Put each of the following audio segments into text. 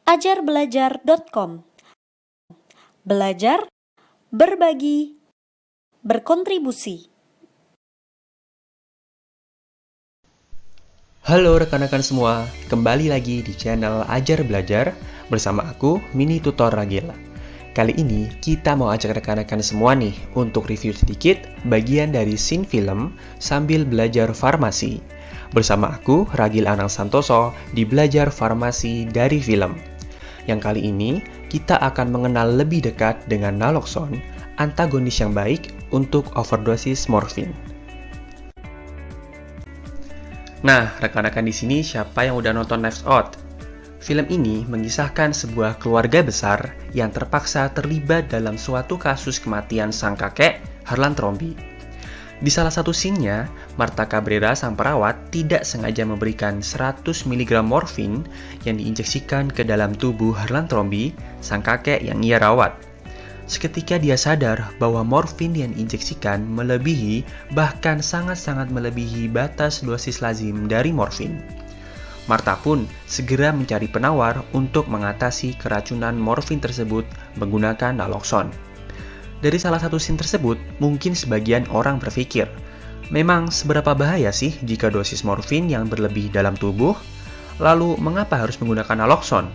ajarbelajar.com. Belajar, berbagi, berkontribusi. Halo rekan-rekan semua, kembali lagi di channel Ajar Belajar bersama aku, Mini Tutor Ragil. Kali ini kita mau ajak rekan-rekan semua nih untuk review sedikit bagian dari scene film sambil belajar farmasi. Bersama aku, Ragil Anang Santoso, di Belajar Farmasi dari Film. Yang kali ini, kita akan mengenal lebih dekat dengan naloxone, antagonis yang baik untuk overdosis morfin. Nah, rekan-rekan di sini siapa yang udah nonton Knives Out? Film ini mengisahkan sebuah keluarga besar yang terpaksa terlibat dalam suatu kasus kematian sang kakek, Harlan Trombi. Di salah satu scene-nya, Martha Cabrera sang perawat tidak sengaja memberikan 100 mg morfin yang diinjeksikan ke dalam tubuh Harlan Trombi, sang kakek yang ia rawat. Seketika dia sadar bahwa morfin yang diinjeksikan melebihi, bahkan sangat-sangat melebihi batas dosis lazim dari morfin. Martha pun segera mencari penawar untuk mengatasi keracunan morfin tersebut menggunakan naloxone. Dari salah satu scene tersebut, mungkin sebagian orang berpikir, memang seberapa bahaya sih jika dosis morfin yang berlebih dalam tubuh? Lalu mengapa harus menggunakan naloxone?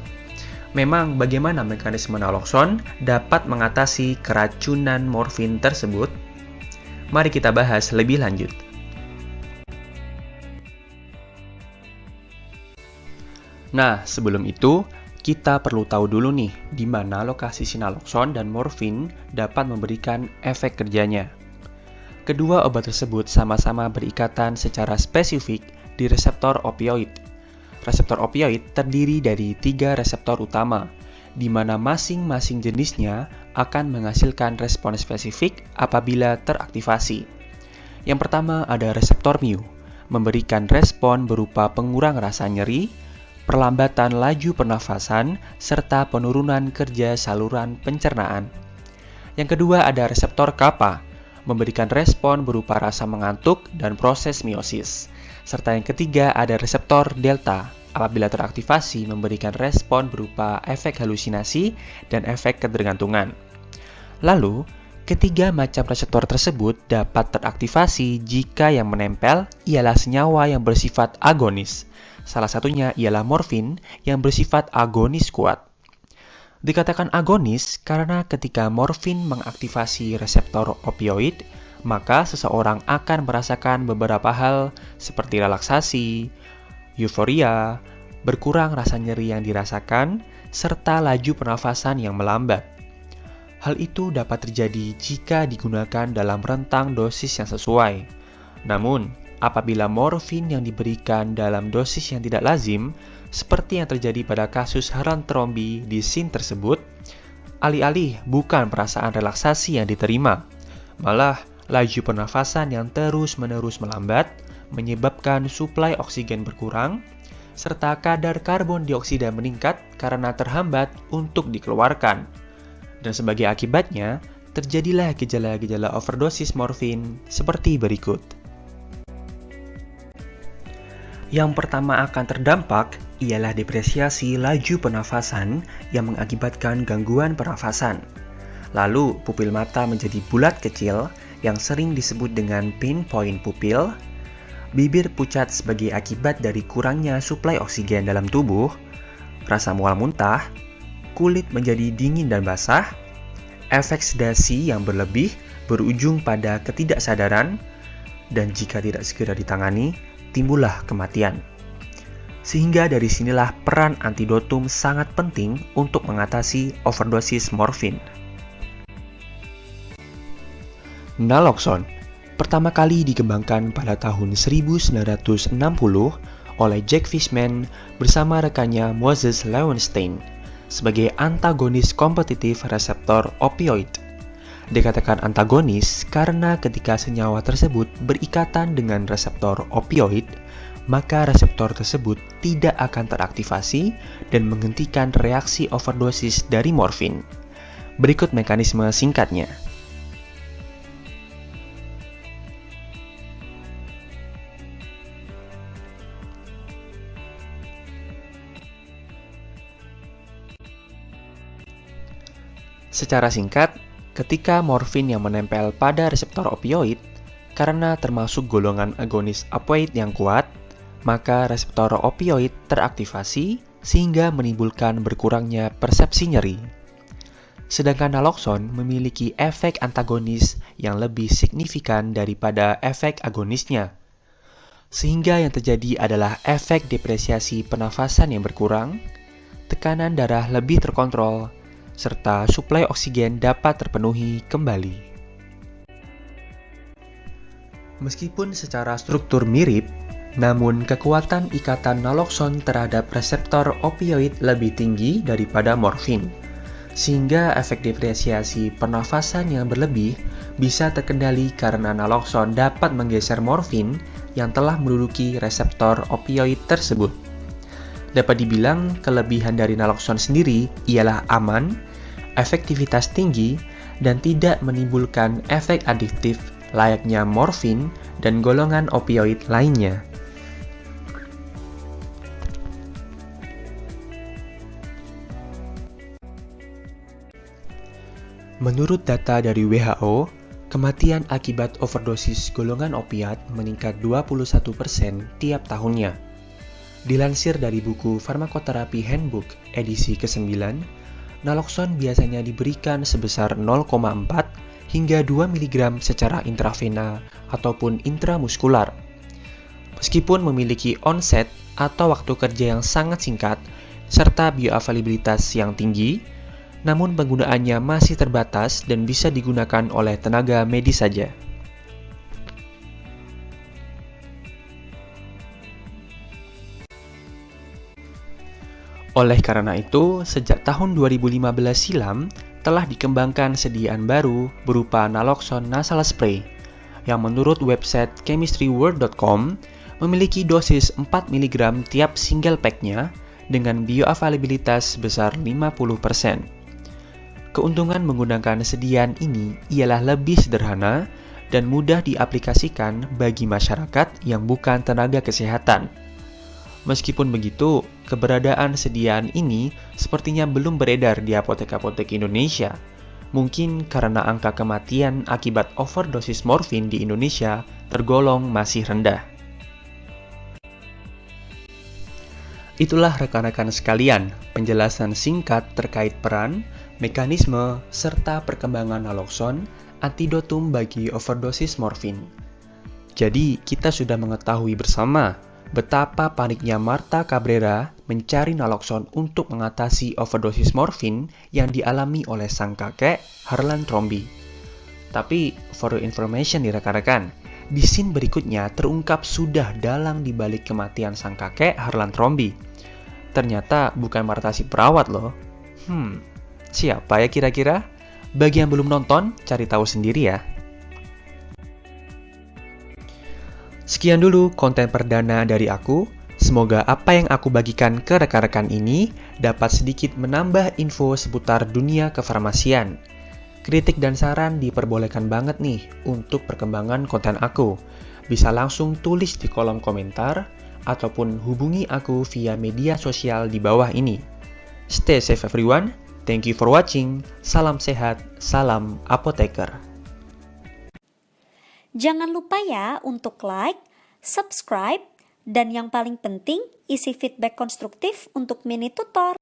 Memang bagaimana mekanisme naloxone dapat mengatasi keracunan morfin tersebut? Mari kita bahas lebih lanjut. Nah, sebelum itu, kita perlu tahu dulu nih di mana lokasi si naloxone dan morfin dapat memberikan efek kerjanya. Kedua obat tersebut sama-sama berikatan secara spesifik di reseptor opioid. Reseptor opioid terdiri dari 3 reseptor utama, di mana masing-masing jenisnya akan menghasilkan respon spesifik apabila teraktivasi. Yang pertama ada reseptor mu, memberikan respon berupa pengurang rasa nyeri, perlambatan laju pernafasan, serta penurunan kerja saluran pencernaan. Yang kedua ada reseptor kappa, memberikan respon berupa rasa mengantuk dan proses meiosis. Serta yang ketiga ada reseptor delta, apabila teraktivasi memberikan respon berupa efek halusinasi dan efek ketergantungan. Lalu, ketiga macam reseptor tersebut dapat teraktivasi jika yang menempel ialah senyawa yang bersifat agonis. Salah satunya ialah morfin yang bersifat agonis kuat. Dikatakan agonis karena ketika morfin mengaktifasi reseptor opioid, maka seseorang akan merasakan beberapa hal seperti relaksasi, euforia, berkurang rasa nyeri yang dirasakan, serta laju pernafasan yang melambat. Hal itu dapat terjadi jika digunakan dalam rentang dosis yang sesuai. Namun, apabila morfin yang diberikan dalam dosis yang tidak lazim, seperti yang terjadi pada kasus Harlan Trombi di scene tersebut, alih-alih bukan perasaan relaksasi yang diterima, malah laju pernafasan yang terus-menerus melambat, menyebabkan suplai oksigen berkurang, serta kadar karbon dioksida meningkat karena terhambat untuk dikeluarkan. Dan sebagai akibatnya, terjadilah gejala-gejala overdosis morfin seperti berikut. Yang pertama akan terdampak ialah depresiasi laju pernafasan yang mengakibatkan gangguan pernafasan. Lalu, pupil mata menjadi bulat kecil yang sering disebut dengan pinpoint pupil, bibir pucat sebagai akibat dari kurangnya suplai oksigen dalam tubuh, rasa mual muntah, kulit menjadi dingin dan basah, efek sedasi yang berlebih berujung pada ketidaksadaran, dan jika tidak segera ditangani, timbullah kematian. Sehingga dari sinilah peran antidotum sangat penting untuk mengatasi overdosis morfin. Naloxone pertama kali dikembangkan pada tahun 1960 oleh Jack Fishman bersama rekannya Moses Lowenstein sebagai antagonis kompetitif reseptor opioid. Dikatakan antagonis karena ketika senyawa tersebut berikatan dengan reseptor opioid, maka reseptor tersebut tidak akan teraktivasi dan menghentikan reaksi overdosis dari morfin. Berikut mekanisme singkatnya. Secara singkat, ketika morfin yang menempel pada reseptor opioid, karena termasuk golongan agonis opioid yang kuat, maka reseptor opioid teraktivasi sehingga menimbulkan berkurangnya persepsi nyeri. Sedangkan naloxon memiliki efek antagonis yang lebih signifikan daripada efek agonisnya. Sehingga yang terjadi adalah efek depresiasi pernafasan yang berkurang, tekanan darah lebih terkontrol, serta suplai oksigen dapat terpenuhi kembali. Meskipun secara struktur mirip, namun kekuatan ikatan naloxon terhadap reseptor opioid lebih tinggi daripada morfin, sehingga efek depresiasi pernafasan yang berlebih bisa terkendali karena naloxon dapat menggeser morfin yang telah menduduki reseptor opioid tersebut. Dapat dibilang, kelebihan dari naloxon sendiri ialah aman, efektivitas tinggi, dan tidak menimbulkan efek adiktif layaknya morfin dan golongan opioid lainnya. Menurut data dari WHO, kematian akibat overdosis golongan opiat meningkat 21% tiap tahunnya. Dilansir dari buku Pharmacotherapy Handbook edisi ke-9, naloxon biasanya diberikan sebesar 0,4 hingga 2 mg secara intravena ataupun intramuskular. Meskipun memiliki onset atau waktu kerja yang sangat singkat serta bioavailabilitas yang tinggi, namun penggunaannya masih terbatas dan bisa digunakan oleh tenaga medis saja. Oleh karena itu, sejak tahun 2015 silam, telah dikembangkan sediaan baru berupa naloxon nasal spray, yang menurut website chemistryworld.com memiliki dosis 4 mg tiap single pack-nya dengan bioavailabilitas sebesar 50%. Keuntungan menggunakan sediaan ini ialah lebih sederhana dan mudah diaplikasikan bagi masyarakat yang bukan tenaga kesehatan. Meskipun begitu, keberadaan sediaan ini sepertinya belum beredar di apotek-apotek Indonesia. Mungkin karena angka kematian akibat overdosis morfin di Indonesia tergolong masih rendah. Itulah rekan-rekan sekalian, penjelasan singkat terkait peran, mekanisme, serta perkembangan naloxon, antidotum bagi overdosis morfin. Jadi, kita sudah mengetahui bersama betapa paniknya Martha Cabrera mencari naloxon untuk mengatasi overdosis morfin yang dialami oleh sang kakek, Harlan Trombi. Tapi, for your information nih rekan-rekan, di scene berikutnya terungkap sudah dalang dibalik kematian sang kakek, Harlan Trombi. Ternyata bukan Martha si perawat loh. Siapa ya kira-kira? Bagi yang belum nonton, cari tahu sendiri ya. Sekian dulu konten perdana dari aku. Semoga apa yang aku bagikan ke rekan-rekan ini dapat sedikit menambah info seputar dunia kefarmasian. Kritik dan saran diperbolehkan banget nih untuk perkembangan konten aku. Bisa langsung tulis di kolom komentar ataupun hubungi aku via media sosial di bawah ini. Stay safe everyone. Thank you for watching. Salam sehat, salam apoteker. Jangan lupa ya untuk like, subscribe, dan yang paling penting isi feedback konstruktif untuk Mini Tutor.